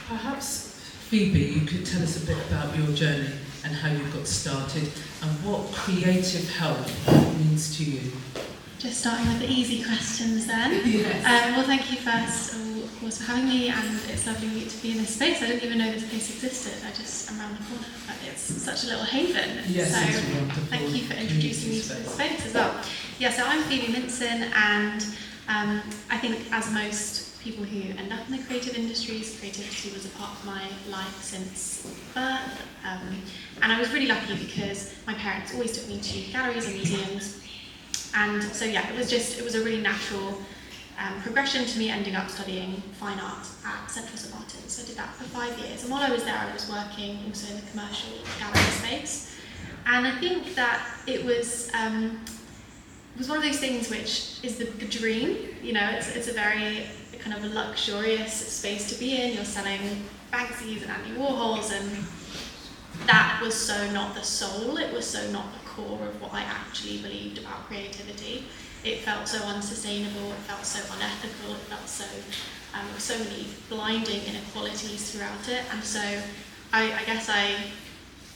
Perhaps, Phoebe, you could tell us a bit about your journey and how you got started and what creative health means to you. Just starting with the easy questions then. Yes. Well, thank you first, of course, for having me, and it's lovely to be in this space. I didn't even know this place existed. I just am around the corner, but it's such a little haven. Yes, so it's wonderful. thank you for introducing me to this space as well. Yeah, so I'm Phoebe Minson, and I think as most people who end up in the creative industries, creativity was a part of my life since birth. And I was really lucky because my parents always took me to galleries and museums. And so yeah, it was a really natural progression to me ending up studying fine art at Central Sappleton. So I did that for 5 years. And while I was there, I was working also in the commercial gallery space. And I think that it was one of those things which is the dream. You know, it's a very kind of a luxurious space to be in. You're selling Banksys and Andy Warhols, and that was so not the soul. It was so not the core of what I actually believed about creativity. It felt so unsustainable, it felt so unethical, it felt so, so many blinding inequalities throughout it. And so I guess I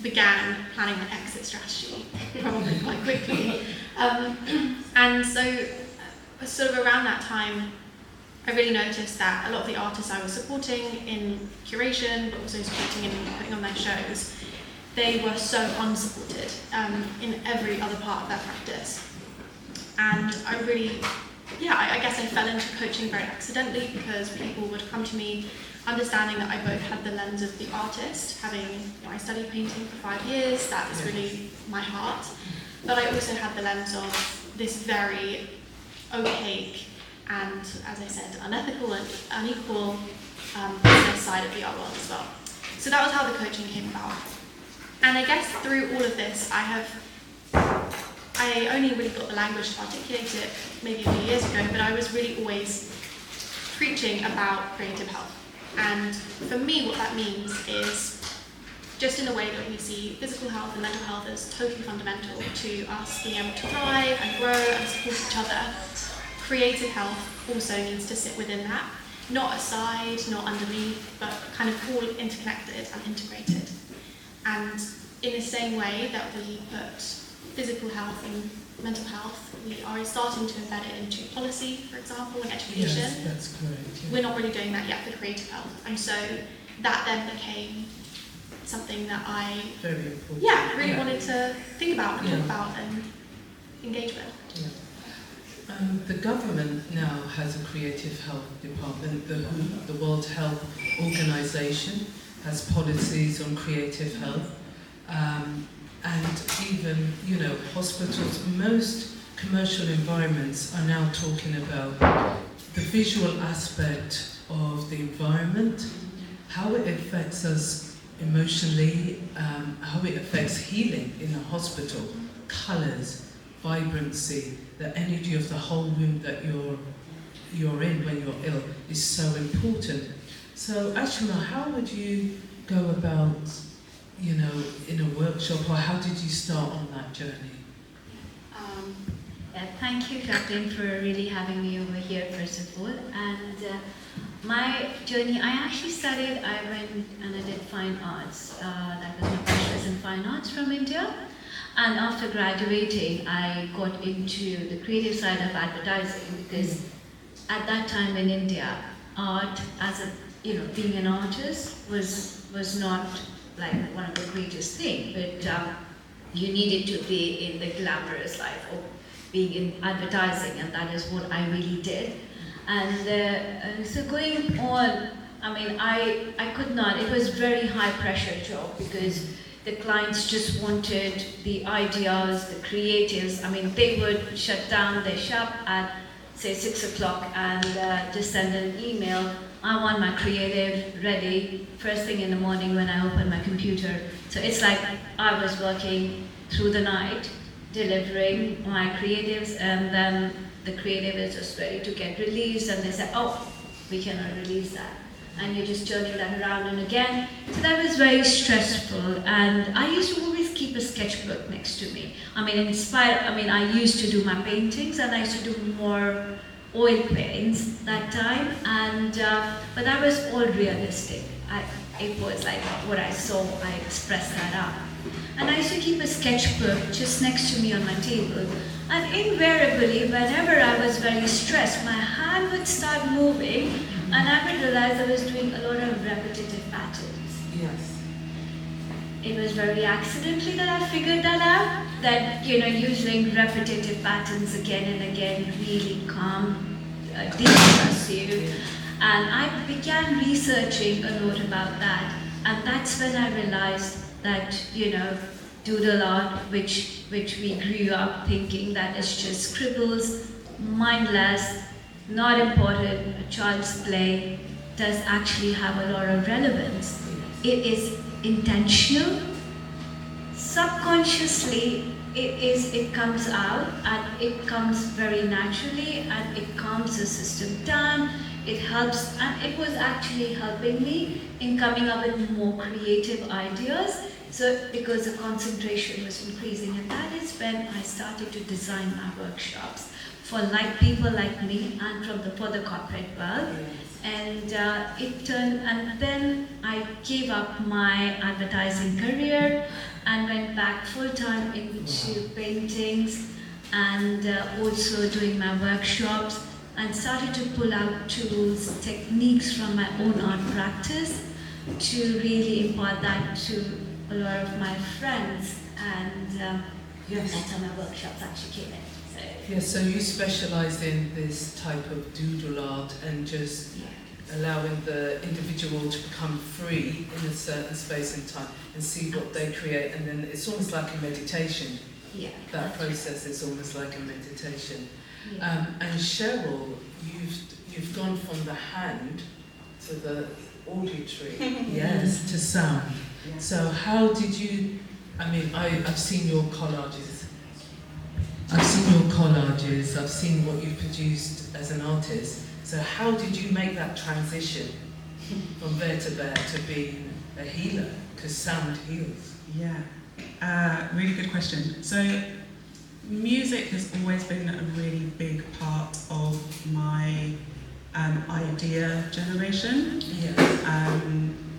began planning my exit strategy probably quite quickly. And so sort of around that time, I really noticed that a lot of the artists I was supporting in curation, but also supporting and putting on their shows, they were so unsupported in every other part of their practice. And I really, I guess I fell into coaching very accidentally because people would come to me understanding that I both had the lens of the artist, I studied painting for 5 years, that is really my heart, but I also had the lens of this very opaque and, as I said, unethical and unequal business side of the art world as well. So that was how the coaching came about. And I guess through all of this, I only really got the language to articulate it maybe a few years ago, but I was really always preaching about creative health. And for me, what that means is just in the way that we see physical health and mental health as totally fundamental to us being able to thrive and grow and support each other, creative health also needs to sit within that, not aside, not underneath, but kind of all interconnected and integrated. And in the same way that we put physical health and mental health, we are starting to embed it into policy, for example, and education. Yes, that's correct. Yeah. We're not really doing that yet for creative health. And so that then became something that I really wanted to think about and talk about and engage with. Yeah. The government now has a creative health department. The WHO, the World Health Organization, has policies on creative health, and even, hospitals, most commercial environments are now talking about the visual aspect of the environment, how it affects us emotionally, how it affects healing in a hospital, colours, vibrancy, the energy of the whole room that you're in when you're ill is so important. So Ashima, how would you go about, in a workshop, or how did you start on that journey? Thank you, Captain, for really having me over here, first of all. And my journey, I actually studied, I went and I did fine arts. That was my bachelor's in fine arts from India. And after graduating, I got into the creative side of advertising because at that time in India, art as being an artist was not like one of the greatest things, but you needed to be in the glamorous life of being in advertising, and that is what I really did. And so going on, I could not, it was very high pressure job because the clients just wanted the ideas, the creatives. They would shut down their shop at say 6 o'clock and just send an email. I want my creative ready first thing in the morning when I open my computer. So it's like I was working through the night, delivering my creatives, and then the creative is just ready to get released, and they say, oh, we cannot release that. And you're just turning that around and again. So that was very stressful, and I used to always keep a sketchbook next to me. I used to do my paintings, and I used to do more oil paints that time, and but that was all realistic. It was like what I saw, I expressed that out. And I used to keep a sketchbook just next to me on my table. And invariably, whenever I was very stressed, my hand would start moving, and I would realize I was doing a lot of repetitive patterns. Yes. It was very accidentally that I figured that out, that, you know, using repetitive patterns again and again really de-stress you. And I began researching a lot about that, and that's when I realized that, you know, doodle art, which we grew up thinking that it's just scribbles, mindless, not important, a child's play, does actually have a lot of relevance. It is intentional, subconsciously it comes out, and it comes very naturally, and it calms the system down. It helps, and it was actually helping me in coming up with more creative ideas. So because the concentration was increasing, and that is when I started to design my workshops for people like me and for the corporate world. And and then I gave up my advertising career and went back full-time into paintings and also doing my workshops, and started to pull out tools, techniques from my own art practice to really impart that to a lot of my friends, and that's how my workshops actually came in. So. Yes, so you specialise in this type of doodle art and just allowing the individual to become free in a certain space and time and see what they create, and then it's almost like a meditation. Yeah. That process is almost like a meditation. Yeah. And Cherelle, you've gone from the hand to the auditory, yes, to sound. Yeah. So how did you? I mean, I've seen your collages. I've seen what you've produced as an artist. So how did you make that transition from there to being a healer? Because sound heals. Yeah, really good question. So music has always been a really big part of my idea generation. Yeah.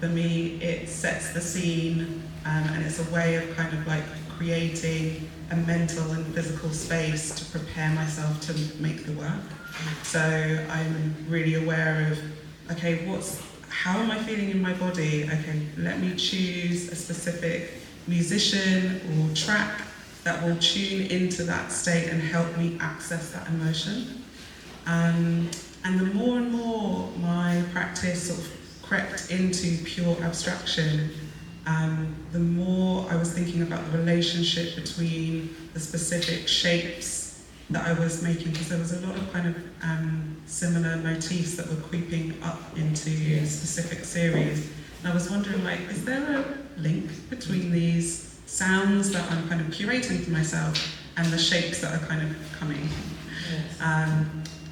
For me, it sets the scene, and it's a way of kind of like creating a mental and physical space to prepare myself to make the work. So I'm really aware of, okay, how am I feeling in my body? Okay, let me choose a specific musician or track that will tune into that state and help me access that emotion. And the more and more my practice sort of crept into pure abstraction, the more I was thinking about the relationship between the specific shapes that I was making, because there was a lot of kind of similar motifs that were creeping up into specific series. And I was wondering, like, is there a link between these sounds that I'm kind of curating for myself and the shapes that are kind of coming? Yes.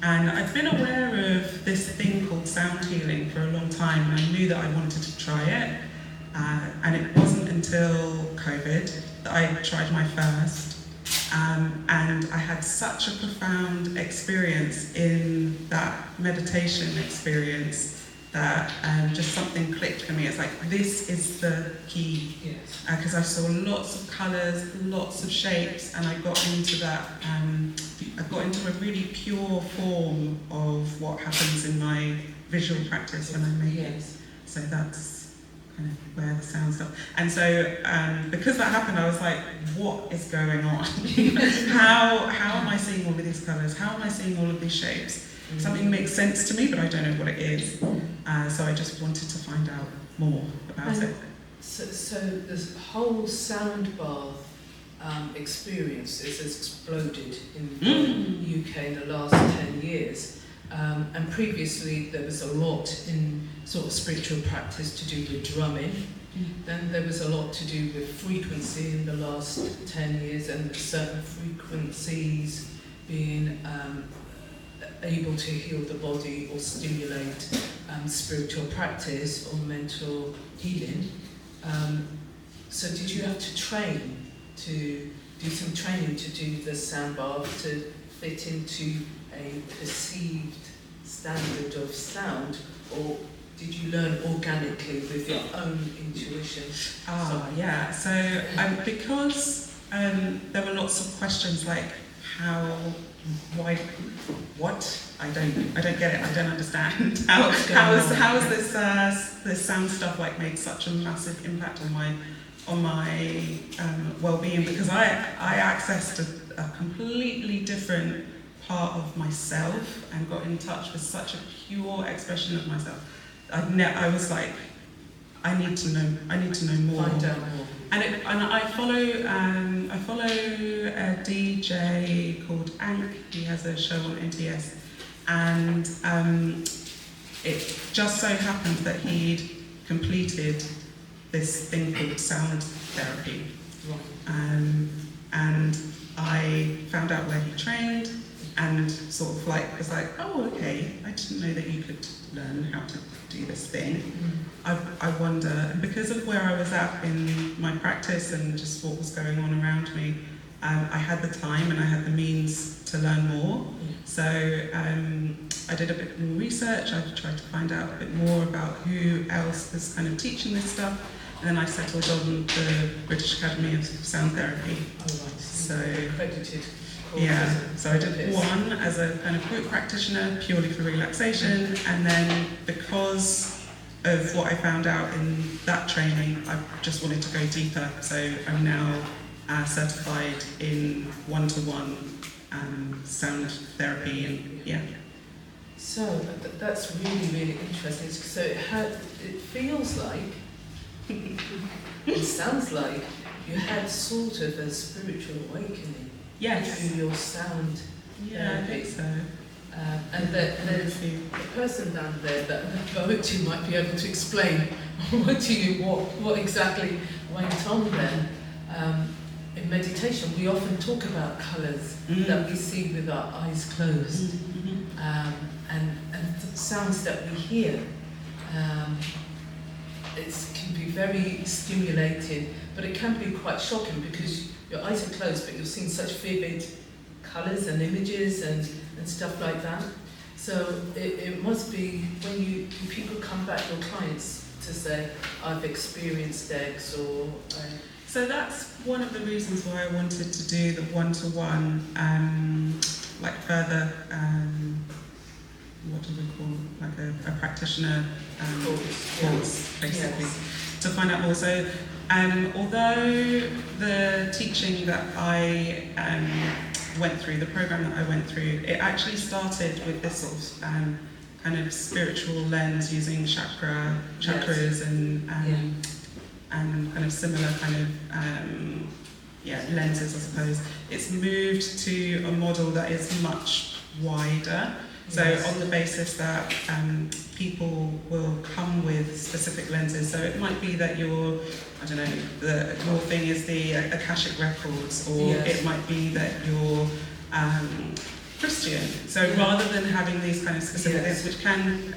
And I've been aware of this thing called sound healing for a long time, and I knew that I wanted to try it. And it wasn't until COVID that I tried my first. And I had such a profound experience in that meditation experience that just something clicked for me. It's like, this is the key. Yes. Because I saw lots of colours, lots of shapes, and I got into that, I got into a really pure form of what happens in my visual practice when I make it. So that's kind of where the sound stuff. And so because that happened, I was like, what is going on? How am I seeing all of these colours? How am I seeing all of these shapes? Something makes sense to me, but I don't know what it is. So I just wanted to find out more about it. So this whole sound bath experience has exploded in the UK in the last 10 years. And previously there was a lot in sort of spiritual practice to do with drumming. Then there was a lot to do with frequency in the last 10 years, and certain frequencies being able to heal the body or stimulate spiritual practice or mental healing. So did you have to train to do some training to do the sound bath to fit into a perceived standard of sound, or did you learn organically with your own intuition? Yeah. So because there were lots of questions like how, why, what? I don't get it. I don't understand. How is this sound stuff like made such a massive impact on my well-being? Because I accessed a completely different part of myself and got in touch with such a pure expression of myself. I was like, I need to know more. Find out more. And I follow a DJ called Ank. He has a show on NTS, and it just so happened that he'd completed this thing called sound therapy. And I found out where he trained, and sort of like was like, oh, okay, I didn't know that you could learn how to do this thing. I wonder, because of where I was at in my practice and just what was going on around me, I had the time and I had the means to learn more. So I did a bit more research. I tried to find out a bit more about who else was kind of teaching this stuff. And then I settled on the British Academy of Sound Therapy. Oh, right. So accredited. yeah, so I did one as a kind of group practitioner purely for relaxation, and then because of what I found out in that training, I just wanted to go deeper. So I'm now certified in one-to-one sound therapy, and yeah. So that's really, really interesting. So it feels like, it sounds like you had sort of a spiritual awakening. Yes. Through your sound. Yeah, I think so. And there's a person down there that both of you might be able to explain what exactly went on there. In meditation, we often talk about colours that we see with our eyes closed, and sounds that we hear. It can be very stimulating, but it can be quite shocking because your eyes are closed, but you're seeing such vivid colours and images and stuff like that. So it must be when people come back, your clients, to say, I've experienced X or... So that's one of the reasons why I wanted to do the one-to-one, like further, what do we call, like a practitioner course, basically, to find out more. So although the teaching that I went through, the program that I went through, it actually started with this sort of kind of spiritual lens using chakras and kind of similar kind of lenses, I suppose. It's moved to a model that is much wider. So on the basis that people will come with specific lenses. So it might be that your thing is the Akashic Records, or it might be that you're Christian. So rather than having these kind of specific things, which can,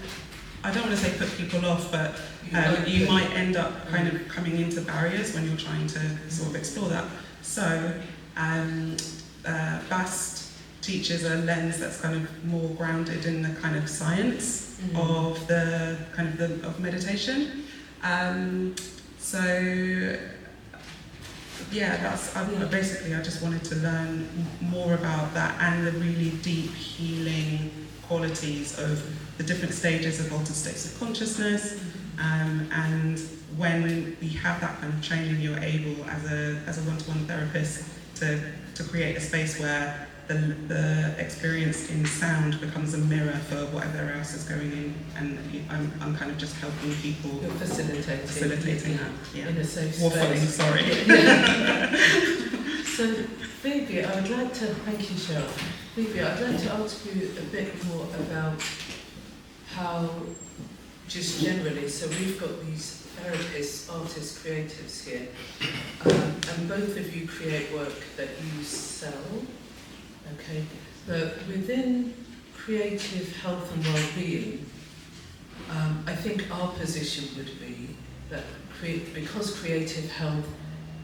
I don't want to say put people off, but you might end up kind of coming into barriers when you're trying to sort of explore that. So BAST teaches a lens that's kind of more grounded in the kind of science of the kind of meditation. Basically I just wanted to learn more about that and the really deep healing qualities of the different stages of altered states of consciousness. And when we have that kind of training, you're able as a one-to-one therapist to create a space where the experience in sound becomes a mirror for whatever else is going in, and I'm kind of just helping people. You're facilitating that. Yeah. In a safe Waffling, space. sorry. So, Phoebe, I would like to thank you, Cherelle. Phoebe, I'd like to ask you a bit more about how, just generally, so we've got these therapists, artists, creatives here, and both of you create work that you sell. Okay, but within creative health and well-being, I think our position would be that because creative health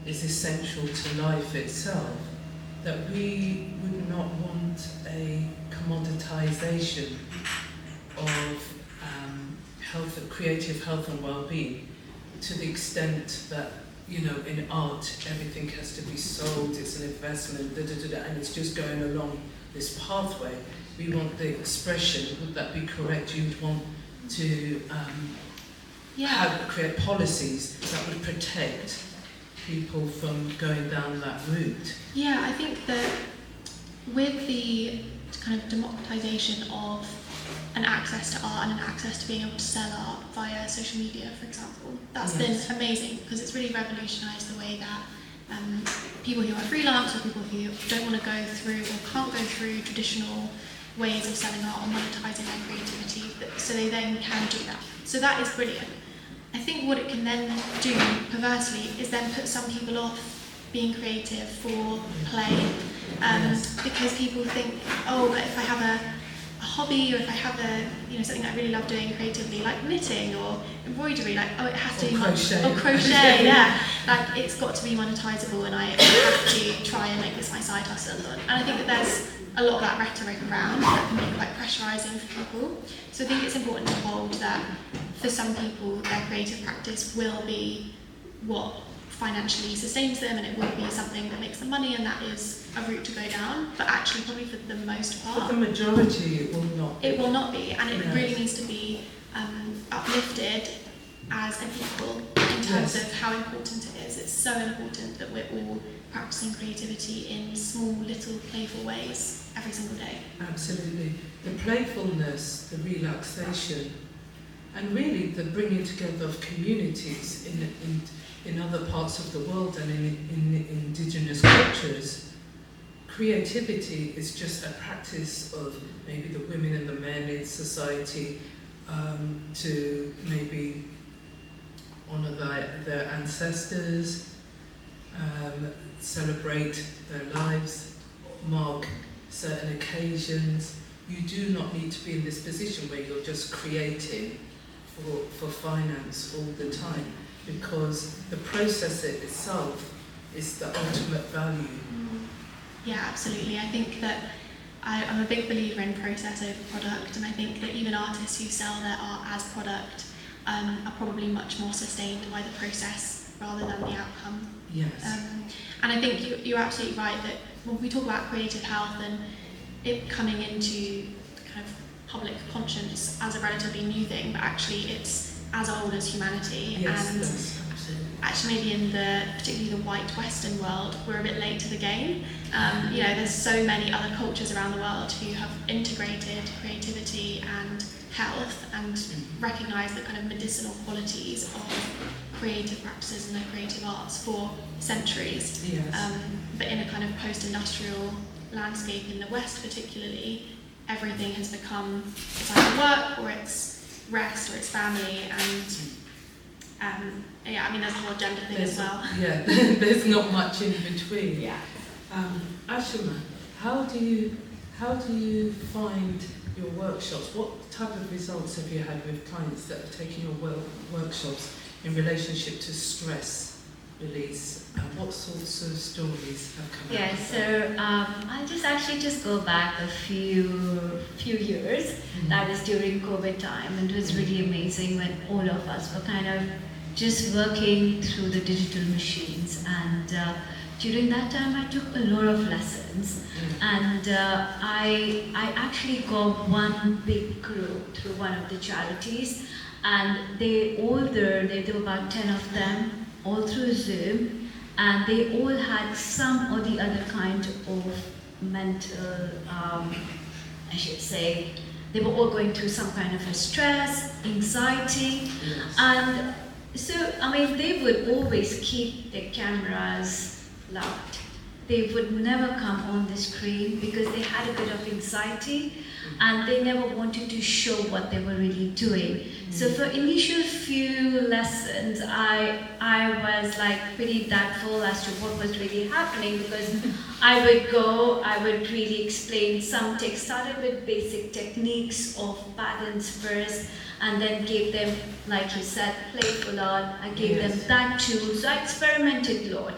is essential to life itself, that we would not want a commoditization of health, creative health and well-being, to the extent that, you know, in art everything has to be sold, it's an investment, and it's just going along this pathway. We want the expression, would that be correct? You'd want to create policies that would protect people from going down that route. Yeah, I think that with the kind of democratization of an access to art and an access to being able to sell art via social media, for example, that's been amazing, because it's really revolutionized the way that people who are freelance or people who don't want to go through or can't go through traditional ways of selling art or monetizing their creativity, so they then can do that. So that is brilliant. I think what it can then do, perversely, is then put some people off being creative for play, because people think, oh, but if I have a hobby, or if I have something that I really love doing creatively, like knitting or embroidery, like, oh, it has to be crochet, yeah, like it's got to be monetizable, and I have to try and make this my side hustle. And I think that there's a lot of that rhetoric around that can be quite pressurizing for people. So I think it's important to hold that for some people their creative practice will be what financially sustains them, and it will be something that makes them money, and that is a route to go down. But actually, probably for the most part, for the majority, it will not. It will not be, and it really needs to be uplifted as an equal in terms of how important it is. It's so important that we're all practicing creativity in small, little, playful ways every single day. Absolutely, the playfulness, the relaxation, and really the bringing together of communities in other parts of the world and in indigenous cultures. Creativity is just a practice of maybe the women and the men in society to maybe honour their ancestors, celebrate their lives, mark certain occasions. You do not need to be in this position where you're just creating for finance all the time, because the process itself is the ultimate value. Yeah, absolutely. I think that I'm a big believer in process over product, and I think that even artists who sell their art as product are probably much more sustained by the process rather than the outcome. Yes. And I think you're absolutely right that when we talk about creative health and it coming into kind of public conscience as a relatively new thing, but actually it's as old as humanity. Yes, and yes, absolutely. actually maybe in particularly the white Western world, we're a bit late to the game. There's so many other cultures around the world who have integrated creativity and health and recognise the kind of medicinal qualities of creative practices and the creative arts for centuries. Yes. But in a kind of post-industrial landscape in the West particularly, everything has become, it's either work or it's rest or it's family, and there's the whole gender thing as well. Yeah, there's not much in between. Yeah. Ashima, how do you find your workshops? What type of results have you had with clients that have taken your workshops in relationship to stress release? What sorts of stories have come out? Yeah, so I'll just go back a few years. Mm-hmm. That was during COVID time, and it was really amazing when all of us were kind of just working through the digital machines. And during that time, I took a lot of lessons, and I actually got one big group through one of the charities, and there were about 10 of them, all through Zoom, and they all had some or the other kind of mental, I should say, they were all going through some kind of a stress, anxiety, and so, they would always keep their cameras loud. They would never come on the screen because they had a bit of anxiety and they never wanted to show what they were really doing. So for initial few lessons, I was like pretty doubtful as to what was really happening, because I would really explain started with basic techniques of patterns first, and then gave them, like you said, playful art. I gave them that too, so I experimented a lot.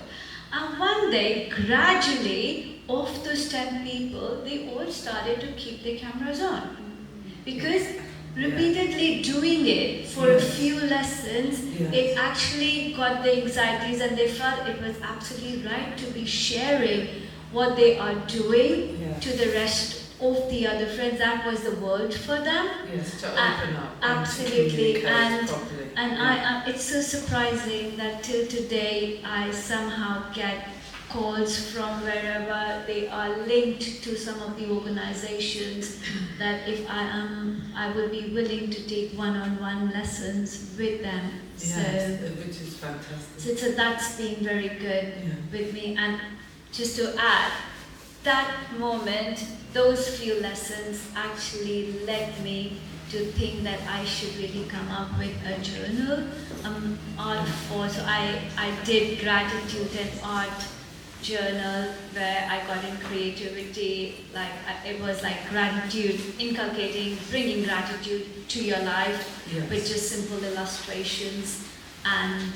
And one day, gradually, of those 10 people, they all started to keep their cameras on. Because repeatedly doing it for a few lessons, it actually got the anxieties, and they felt it was absolutely right to be sharing what they are doing to the rest of the other friends. That was the world for them. Yes, to open up. Absolutely. And It's so surprising that till today I somehow get calls from wherever they are linked to some of the organizations that if I would be willing to take one-on-one lessons with them. Yes, which is fantastic. So that's been very good with me. And just to add, that moment, those few lessons actually led me to think that I should really come up with a journal, art for. So I did gratitude and art journal where I got in creativity, like it was like gratitude, inculcating, bringing gratitude to your life with just simple illustrations. And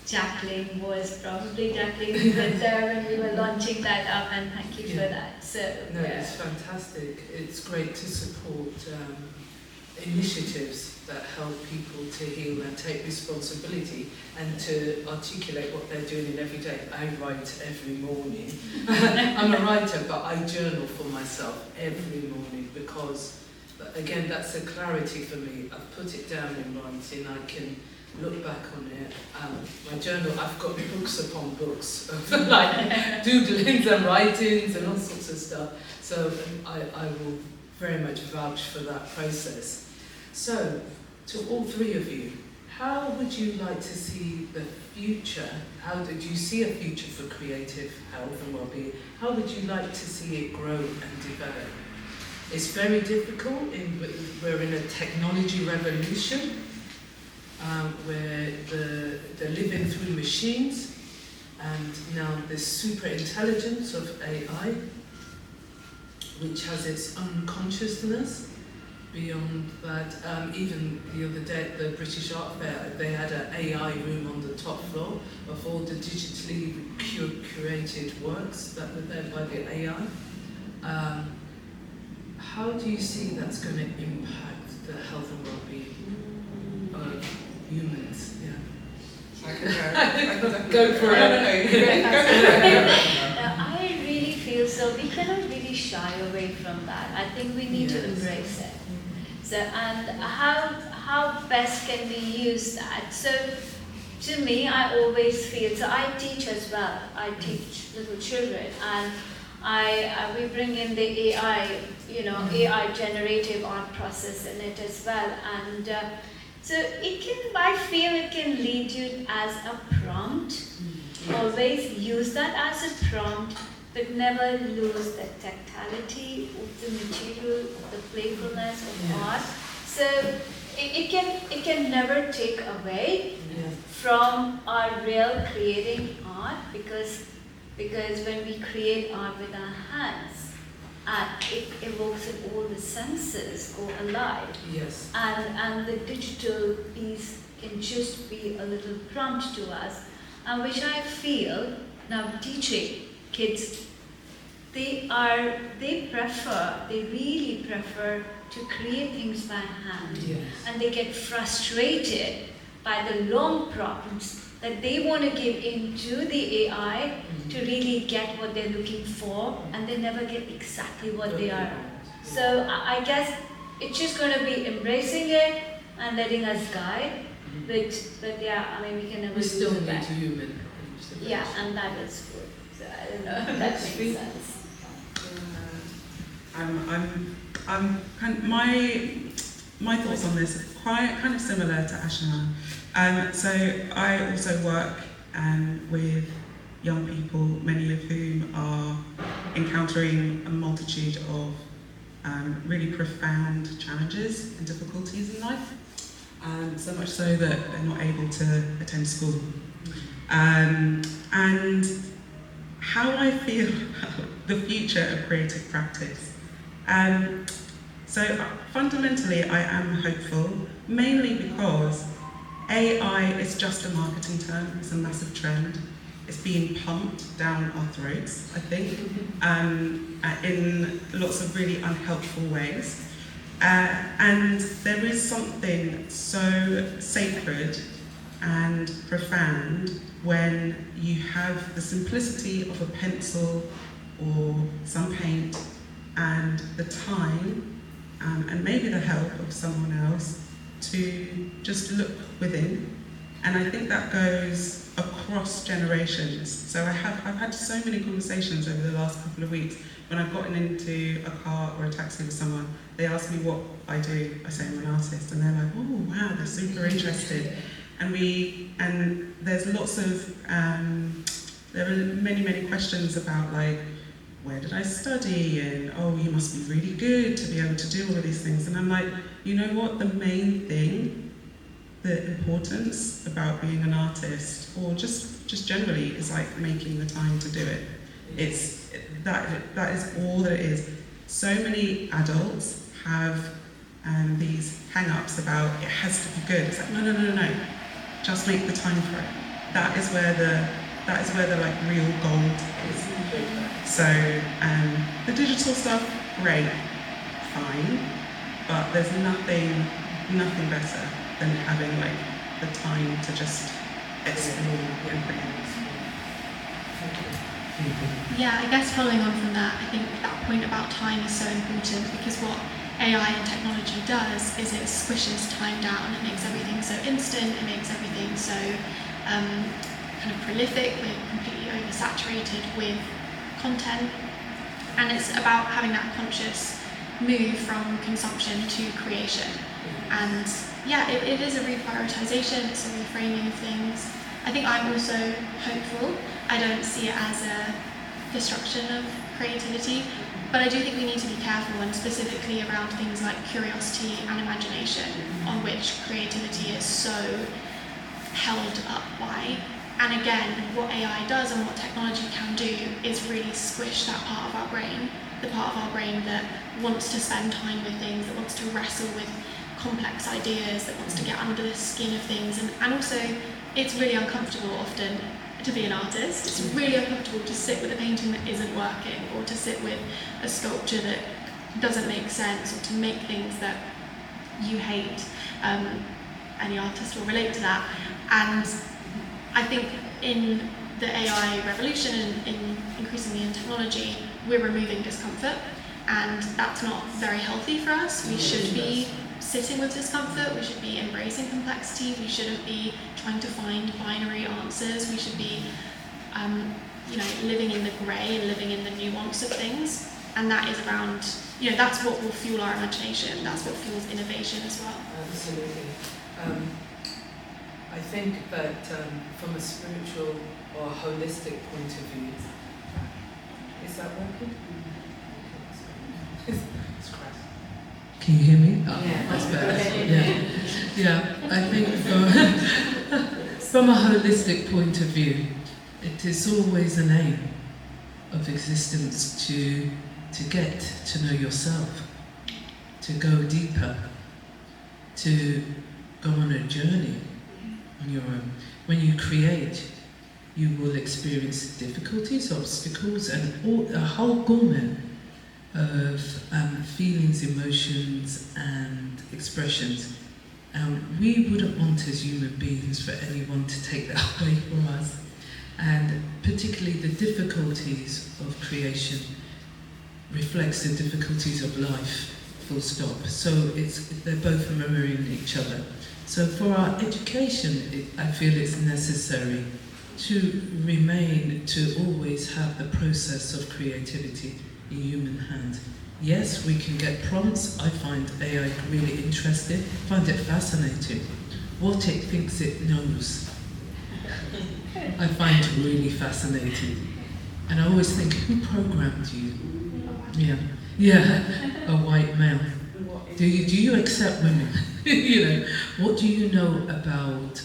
Jacqueline was probably we were there when we were launching that up, and thank you for that. So no, it's fantastic. It's great to support initiatives that help people to heal and take responsibility and to articulate what they're doing in every day. I write every morning. I'm a writer, but I journal for myself every morning because, again, that's a clarity for me. I've put it down in writing. I can look back on it. My journal, I've got books upon books of like doodlings and writings and all sorts of stuff. So I will very much vouch for that process. So, to all three of you, how would you like to see the future? How did you see a future for creative health and well-being? How would you like to see it grow and develop? It's very difficult. We're in a technology revolution where they're living through machines, and now this super intelligence of AI, which has its own consciousness. Beyond that, even the other day at the British Art Fair, they had an AI room on the top floor of all the digitally curated works that were there by the AI. How do you see that's going to impact the health and well-being of humans? I can Go for it. I really feel so. We cannot really shy away from that. I think we need to embrace it. So, and how best can we use that? So, to me, I always feel, so I teach as well. I teach little children, and we bring in the AI, AI generative art process in it as well. And so I feel it can lead you as a prompt. Always use that as a prompt, but never lose the tactility of the material, the playfulness of art. So it can never take away from our real creating art, because when we create art with our hands, it evokes in all the senses go alive. Yes. And the digital piece can just be a little prompt to us, and which I feel now teaching kids, they really prefer to create things by hand. Yes. And they get frustrated by the long prompts that they want to give into the AI to really get what they're looking for, and they never get exactly what they are. So I guess it's just going to be embracing it and letting us guide. But yeah, I mean, we can never We still lose need that. human. Yeah, and that is good. So I don't know if that makes sense. My thoughts on this are kind of similar to Ashima. So I also work with young people, many of whom are encountering a multitude of really profound challenges and difficulties in life, so much so that they're not able to attend school. And how I feel about the future of creative practice. So fundamentally, I am hopeful, mainly because AI is just a marketing term. It's a massive trend. it's being pumped down our throats, I think, in lots of really unhelpful ways. And there is something so sacred and profound when you have the simplicity of a pencil or some paint and the time and maybe the help of someone else to just look within. And I think that goes across generations. So I've had so many conversations over the last couple of weeks. When I've gotten into a car or a taxi with someone, they ask me what I do. I say I'm an artist, and they're like, "Oh wow, they're super interested." And there's lots of there are many questions about like, where did I study? And oh, you must be really good to be able to do all of these things. And I'm like, you know what? The main thing, the importance about being an artist, or just generally, is like making the time to do it. It's that is all that it is. So many adults have these hang-ups about it has to be good. It's like no. Just make the time for it. That is where the like real gold is. So the digital stuff, great, fine, but there's nothing better than having like the time to just explore and create. Yeah, I guess following on from that, I think that point about time is so important, because what AI and technology does is it squishes time down. It makes everything so instant, it makes everything so kind of prolific. We're completely oversaturated with content, and it's about having that conscious move from consumption to creation. And yeah, it is a reprioritization, it's a reframing of things. I think I'm also hopeful. I don't see it as a destruction of creativity, but I do think we need to be careful, and specifically around things like curiosity and imagination, on which creativity is so held up by. And again, what AI does and what technology can do is really squish that part of our brain, the part of our brain that wants to spend time with things, that wants to wrestle with complex ideas, that wants to get under the skin of things. And also, it's really uncomfortable often to be an artist. It's really uncomfortable to sit with a painting that isn't working, or to sit with a sculpture that doesn't make sense, or to make things that you hate. Any artist will relate to that. And I think in the AI revolution and in increasingly in technology, we're removing discomfort, and that's not very healthy for us. We should be sitting with discomfort, we should be embracing complexity, we shouldn't be trying to find binary answers, we should be living in the grey and living in the nuance of things. And that is around, that's what will fuel our imagination, that's what fuels innovation as well. Absolutely. I think that from a spiritual or holistic point of view, is that working? It's crass. Can you hear me? Oh, yeah, that's better. Yeah. I think from a holistic point of view, it is always an aim of existence to get to know yourself, to go deeper, to go on a journey on your own. When you create, you will experience difficulties, obstacles, and a whole gamut of feelings, emotions, and expressions. We wouldn't want as human beings for anyone to take that away from us. And particularly the difficulties of creation reflects the difficulties of life, full stop. So they're both mirroring each other. So for our education, I feel it's necessary to always have the process of creativity in human hands. Yes, we can get prompts. I find AI really interesting, find it fascinating. What it thinks it knows, I find really fascinating. And I always think, who programmed you? Yeah, a white male. Do you accept women? What do you know about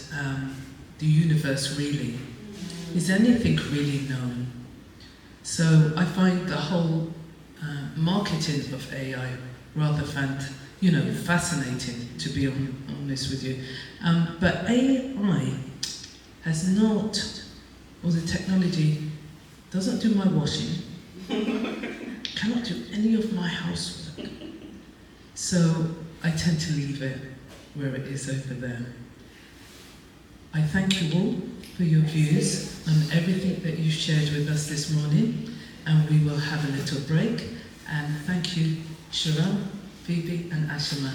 the universe really? Is anything really known? So I find the whole marketing of AI rather fascinating, to be honest with you. But AI has not or the technology doesn't do my washing, cannot do any of my housework. So I tend to leave it where it is over there. I thank you all for your views and everything that you shared with us this morning, and we will have a little break. And thank you, Cherelle, Phoebe and Ashima.